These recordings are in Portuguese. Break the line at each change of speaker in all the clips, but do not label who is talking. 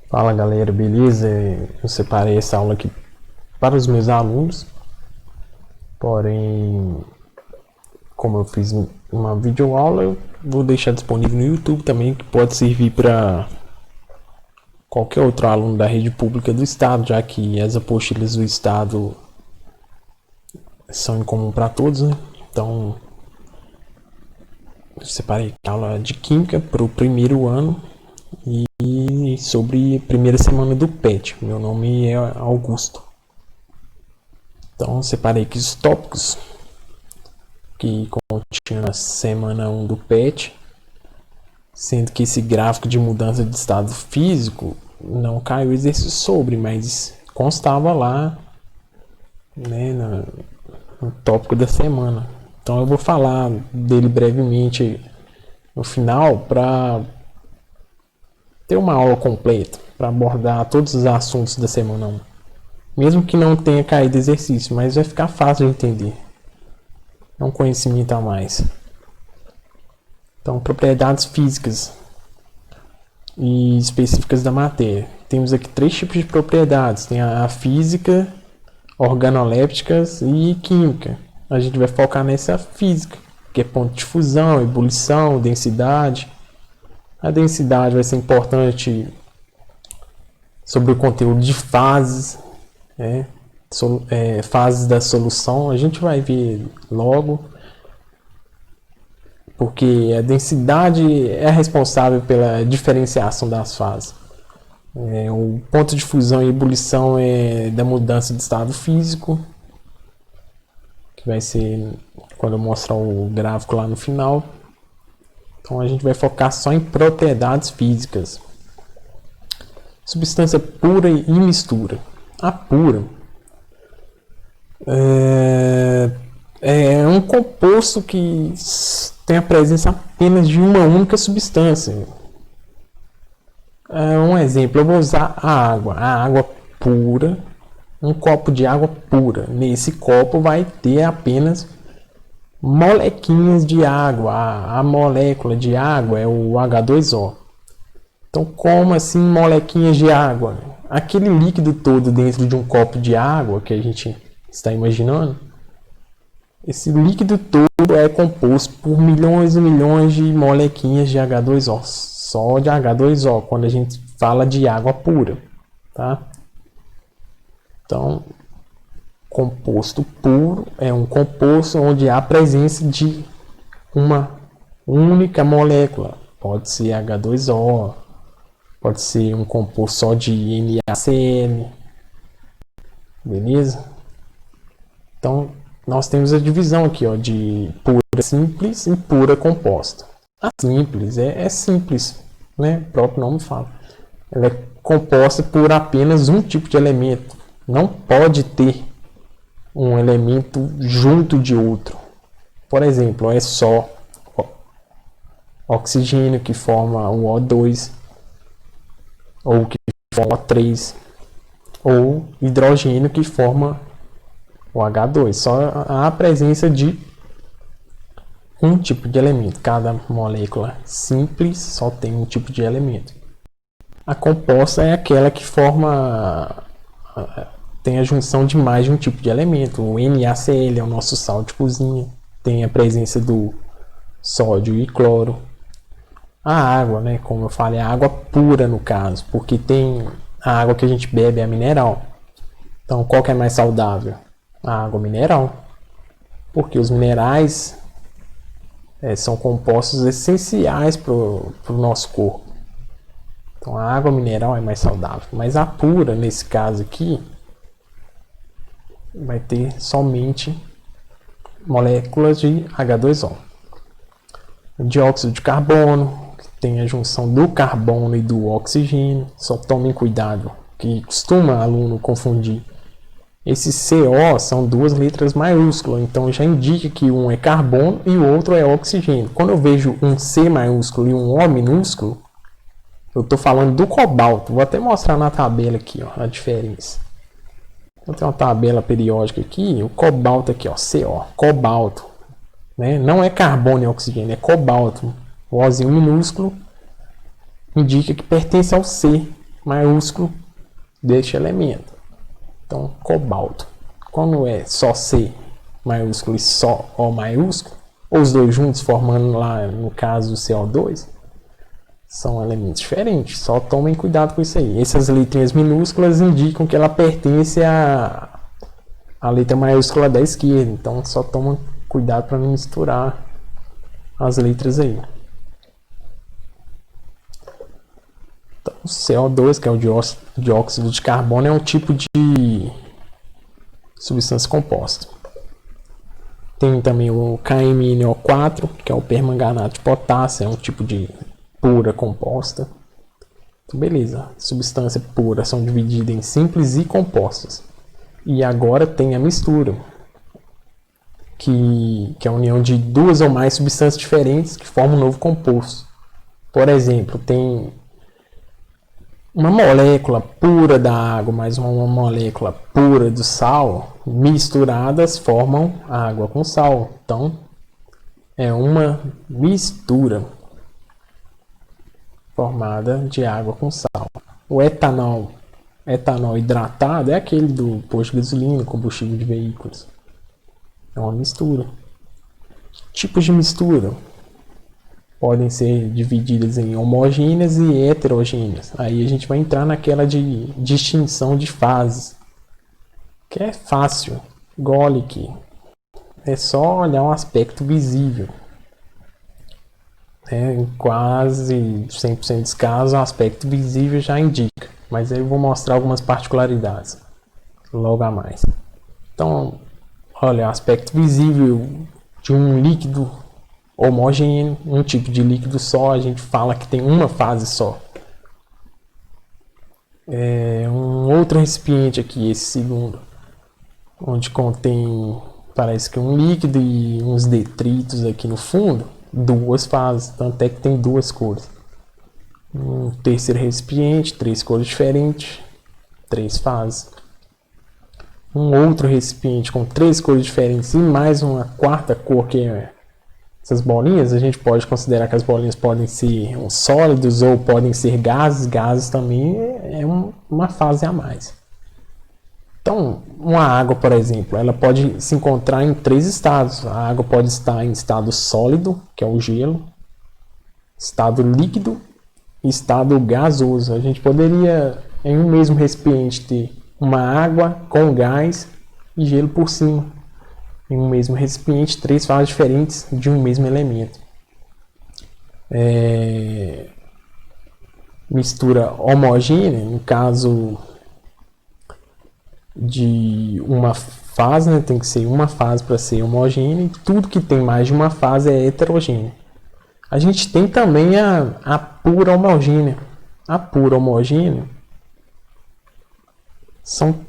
Fala galera, beleza? Eu separei essa aula aqui para os meus alunos, porém, como eu fiz uma videoaula, eu vou deixar disponível no YouTube também, que pode servir para qualquer outro aluno da rede pública do estado, já que as apostilas do estado são em comum para todos, né? Então, eu separei a aula de Química para o primeiro ano e sobre a primeira semana do PET. Meu nome é Augusto. Então, separei aqui os tópicos que continha na semana 1 do PET, sendo que esse gráfico de mudança de estado físico não caiu exercício sobre, mas constava lá, né, no tópico da semana. Então eu vou falar dele brevemente no final para ter uma aula completa, para abordar todos os assuntos da semana 1. Mesmo que não tenha caído exercício, mas vai ficar fácil de entender. É um conhecimento a mais. Então, propriedades físicas e específicas da matéria. Temos aqui 3 tipos de propriedades. Tem a física, organolépticas e química. A gente vai focar nessa física, que é ponto de fusão, ebulição, densidade. A densidade vai ser importante sobre o conteúdo de fases, né? Fases da solução. A gente vai ver logo, porque a densidade é responsável pela diferenciação das fases. O ponto de fusão e ebulição é da mudança de estado físico, que vai ser quando eu mostrar o gráfico lá no final. Então a gente vai focar só em propriedades físicas. Substância pura e mistura. A pura é um composto que tem a presença apenas de uma única substância. Um exemplo, eu vou usar a água pura, um copo de água pura. Nesse copo vai ter apenas molequinhas de água. A molécula de água é o H2O. Então, como assim molequinhas de água? Aquele líquido todo dentro de um copo de água que a gente está imaginando, esse líquido todo é composto por milhões e milhões de molequinhas de H2O. Só de H2O, quando a gente fala de água pura, tá? Então, composto puro é um composto onde há a presença de uma única molécula. Pode ser H2O, pode ser um composto só de NaCl, beleza? Então, nós temos a divisão aqui, ó, de pura simples e pura composta. A simples é simples, né? O próprio nome fala. Ela é composta por apenas um tipo de elemento. Não pode ter um elemento junto de outro. Por exemplo, é só oxigênio que forma o O2, ou que forma o O3, ou hidrogênio que forma o H2. Só há a presença de um tipo de elemento. Cada molécula simples só tem um tipo de elemento. A composta é aquela que tem a junção de mais de um tipo de elemento. O NaCl é o nosso sal de cozinha, tem a presença do sódio e cloro. A água, né, como eu falei, a água pura no caso, porque tem a água que a gente bebe, é a mineral. Então, qual que é mais saudável? A água mineral, porque os minerais são compostos essenciais para o nosso corpo. Então a água mineral é mais saudável, mas a pura, nesse caso aqui, vai ter somente moléculas de H2O. O dióxido de carbono, que tem a junção do carbono e do oxigênio. Só tomem cuidado, que costuma aluno confundir. Esse CO são 2 letras maiúsculas, então já indica que um é carbono e o outro é oxigênio. Quando eu vejo um C maiúsculo e um O minúsculo, eu estou falando do cobalto. Vou até mostrar na tabela aqui, ó, a diferença. Eu tenho uma tabela periódica aqui, o cobalto aqui, ó, CO, cobalto, né? Não é carbono e oxigênio, é cobalto. O Ozinho minúsculo indica que pertence ao C. maiúsculo deste elemento. Então, cobalto. Quando é só C maiúsculo e só O maiúsculo, ou os dois juntos formando lá, no caso, o CO2, são elementos diferentes. Só tomem cuidado com isso aí. Essas letrinhas minúsculas indicam que ela pertence à letra maiúscula da esquerda. Então, só toma cuidado para não misturar as letras aí. Então, o CO2, que é o dióxido de carbono, é um tipo de substância composta. Tem também o KMnO4, que é o permanganato de potássio, é um tipo de pura composta. Então, beleza, substância pura são divididas em simples e compostas. E agora tem a mistura, que é a união de duas ou mais substâncias diferentes que formam um novo composto. Por exemplo, tem uma molécula pura da água mais uma molécula pura do sal, misturadas formam água com sal. Então, é uma mistura formada de água com sal. O etanol hidratado é aquele do posto de gasolina, combustível de veículos. É uma mistura. Tipos de mistura podem ser divididas em homogêneas e heterogêneas. Aí a gente vai entrar naquela de distinção de fases, que é fácil, gole aqui. É só olhar um aspecto visível. Em quase 100% dos casos, o aspecto visível já indica. Mas aí eu vou mostrar algumas particularidades logo a mais. Então, olha, aspecto visível de um líquido homogêneo, um tipo de líquido só, a gente fala que tem uma fase só. Um outro recipiente aqui, esse segundo, onde contém, parece que um líquido e uns detritos aqui no fundo, duas fases, tanto é que tem duas cores. Um terceiro recipiente, três cores diferentes, três fases. Um outro recipiente com três cores diferentes e mais uma quarta cor, que é essas bolinhas. A gente pode considerar que as bolinhas podem ser sólidos ou podem ser gases. Gases também é uma fase a mais. Então, uma água, por exemplo, ela pode se encontrar em três estados. A água pode estar em estado sólido, que é o gelo, estado líquido e estado gasoso. A gente poderia, em um mesmo recipiente, ter uma água com gás e gelo por cima. Em um mesmo recipiente, três fases diferentes de um mesmo elemento. Mistura homogênea, no caso de uma fase, né? Tem que ser uma fase para ser homogênea, e tudo que tem mais de uma fase é heterogêneo. A gente tem também a pura homogênea. A pura homogênea são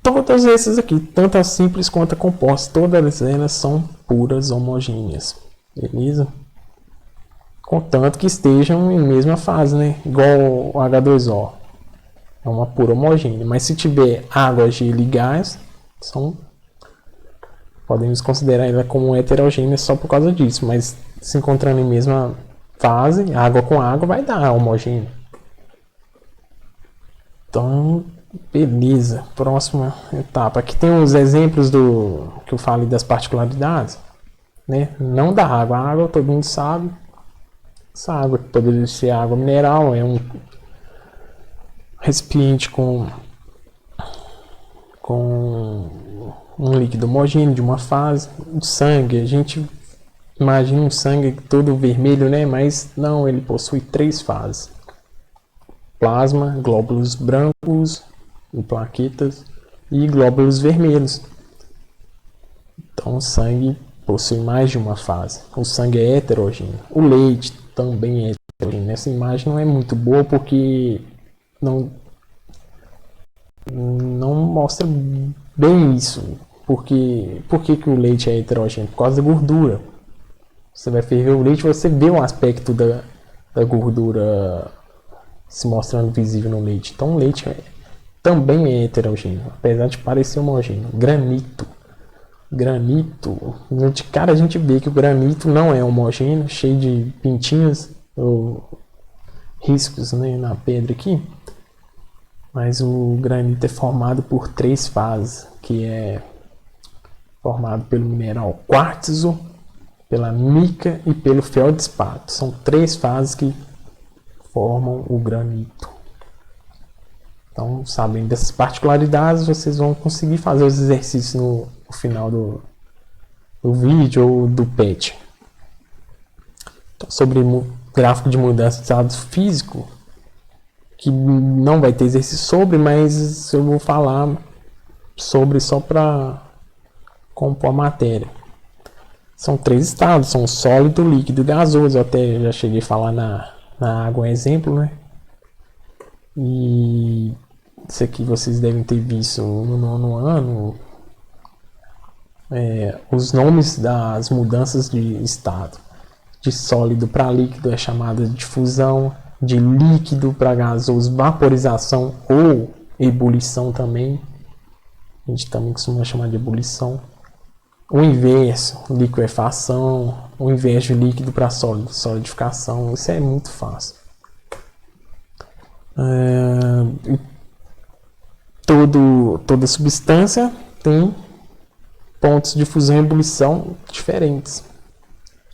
todas essas aqui, tanto a simples quanto a composta, todas elas são puras homogêneas, beleza? Contanto que estejam em mesma fase, né? Igual o H2O, é uma pura homogênea. Mas se tiver água, gelo e gás, podemos considerar ela como heterogênea só por causa disso. Mas se encontrando em mesma fase, água com água vai dar homogêneo. Então, beleza, próxima etapa. Aqui tem os exemplos que eu falei das particularidades, né? Não da água. A água todo mundo sabe. Essa água que poderia ser água mineral, é um recipiente com um líquido homogêneo de uma fase. O sangue, a gente imagina um sangue todo vermelho, né? Mas não, ele possui três fases: plasma, glóbulos brancos e plaquetas e glóbulos vermelhos. Então o sangue possui mais de uma fase. O sangue é heterogêneo. O leite também é heterogêneo. Essa imagem não é muito boa porque não mostra bem isso. Por que o leite é heterogêneo? Por causa da gordura. Você vai ferver o leite, você vê o aspecto da gordura se mostrando visível no leite. Então o leite também é heterogêneo, apesar de parecer homogêneo. Granito, de cara a gente vê que o granito não é homogêneo, cheio de pintinhos. riscos, né, na pedra aqui. Mas o granito é formado por 3 fases, que é formado pelo mineral quartzo, pela mica e pelo feldspato. São 3 fases que formam o granito. Então, sabendo dessas particularidades, vocês vão conseguir fazer os exercícios no final do vídeo ou do PET. Então, sobre gráfico de mudança de estado físico, que não vai ter exercício sobre, mas eu vou falar sobre só para compor a matéria. São 3 estados, são sólido, líquido e gasoso. Eu até já cheguei a falar na água, um exemplo, né? E isso aqui vocês devem ter visto no 9º ano. Os nomes das mudanças de estado. De sólido para líquido é chamada de fusão. De líquido para gasoso, vaporização ou ebulição também. A gente também costuma chamar de ebulição. O inverso, liquefação. O inverso de líquido para sólido, solidificação. Isso é muito fácil. Toda substância tem pontos de fusão e ebulição diferentes.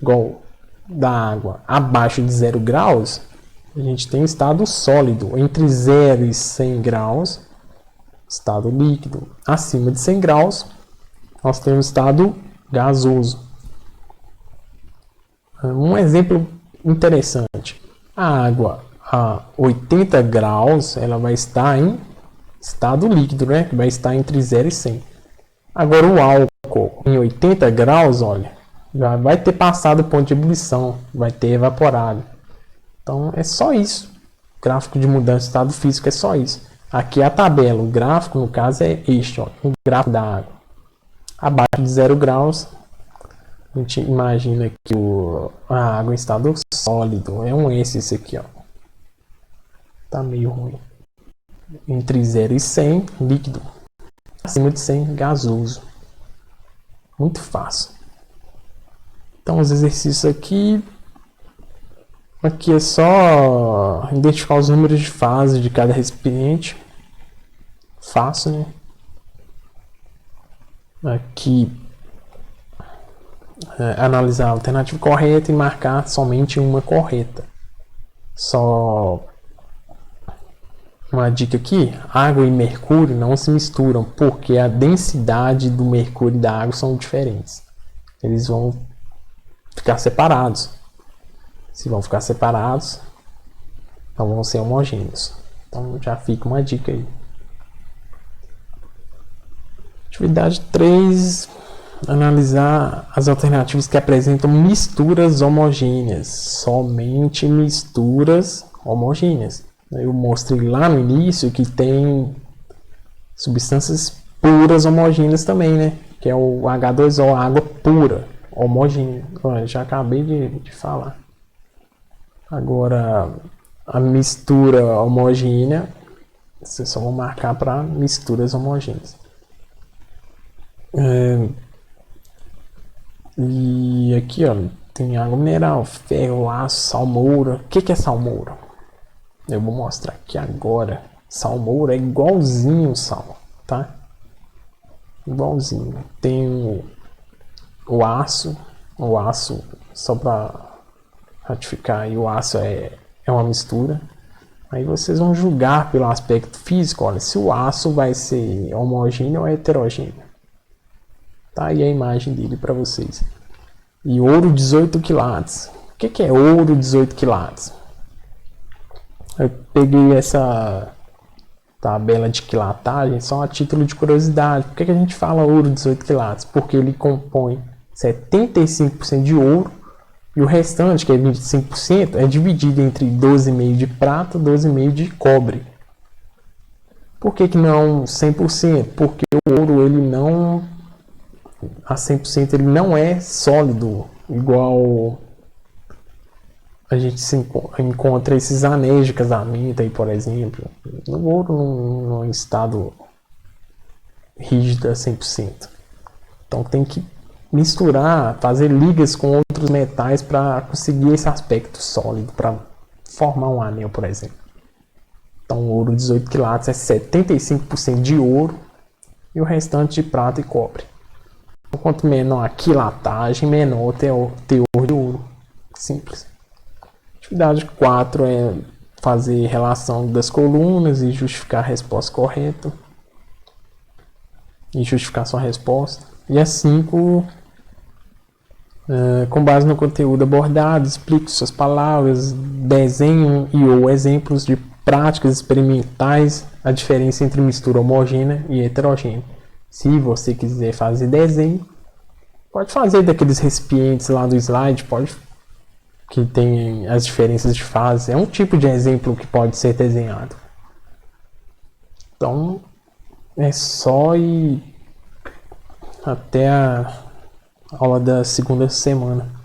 Igual da água abaixo de 0 graus, a gente tem estado sólido. Entre 0 e 100 graus, estado líquido. Acima de 100 graus, nós temos estado gasoso. Um exemplo interessante. A água a 80 graus, ela vai estar em estado líquido, né? Que vai estar entre 0 e 100. Agora o álcool em 80 graus, olha, já vai ter passado o ponto de ebulição, vai ter evaporado. Então é só isso. O gráfico de mudança de estado físico é só isso. Aqui é a tabela. O gráfico, no caso, é este, ó, o gráfico da água. Abaixo de 0 graus, a gente imagina que a água em estado sólido. É um S esse aqui, ó. Tá meio ruim. Entre 0 e 100, líquido. Acima de 100, gasoso. Muito fácil. Então, os exercícios aqui é só identificar os números de fase de cada recipiente. Fácil, né? Aqui, analisar a alternativa correta e marcar somente uma correta. Só uma dica aqui: água e mercúrio não se misturam, porque a densidade do mercúrio e da água são diferentes. Eles vão ficar separados. Se vão ficar separados, não vão ser homogêneos. Então já fica uma dica aí. Atividade 3. Analisar as alternativas que apresentam misturas homogêneas. Somente misturas homogêneas. Eu mostrei lá no início que tem substâncias puras homogêneas também, né? Que é o H2O, água pura, homogênea. Olha, já acabei de falar. Agora, a mistura homogênea, vocês só vão marcar para misturas homogêneas. E aqui, ó, tem água mineral, ferro, aço, salmoura. O que é salmoura? Eu vou mostrar aqui agora. Salmoura é igualzinho sal, tá? Igualzinho. Tem o aço, só para ratificar aí, o aço é uma mistura. Aí vocês vão julgar pelo aspecto físico, olha, se o aço vai ser homogêneo ou heterogêneo. Tá aí a imagem dele para vocês. E ouro 18 quilates. O que é ouro 18 quilates? Eu peguei essa tabela de quilatagem só a título de curiosidade. Por que a gente fala ouro 18 quilates? Porque ele compõe 75% de ouro e o restante, que é 25%, é dividido entre 12,5% de prata e 12,5% de cobre. Por que não 100%? Porque o ouro, ele não, a 100%, ele não é sólido, igual a gente encontra esses anéis de casamento aí, por exemplo. O ouro não é em estado rígido a 100%. Então tem que misturar, fazer ligas com outros metais para conseguir esse aspecto sólido, para formar um anel, por exemplo. Então, o ouro 18 quilates é 75% de ouro e o restante de prata e cobre. Então, quanto menor a quilatagem, menor o teor de ouro. Simples. Atividade 4 é fazer relação das colunas e justificar a resposta correta. E justificar sua resposta. E a 5, com base no conteúdo abordado, explique suas palavras, desenho e ou exemplos de práticas experimentais, a diferença entre mistura homogênea e heterogênea. Se você quiser fazer desenho, pode fazer daqueles recipientes lá do slide, pode, que tem as diferenças de fase. É um tipo de exemplo que pode ser desenhado. Então, é só ir até a aula da segunda semana.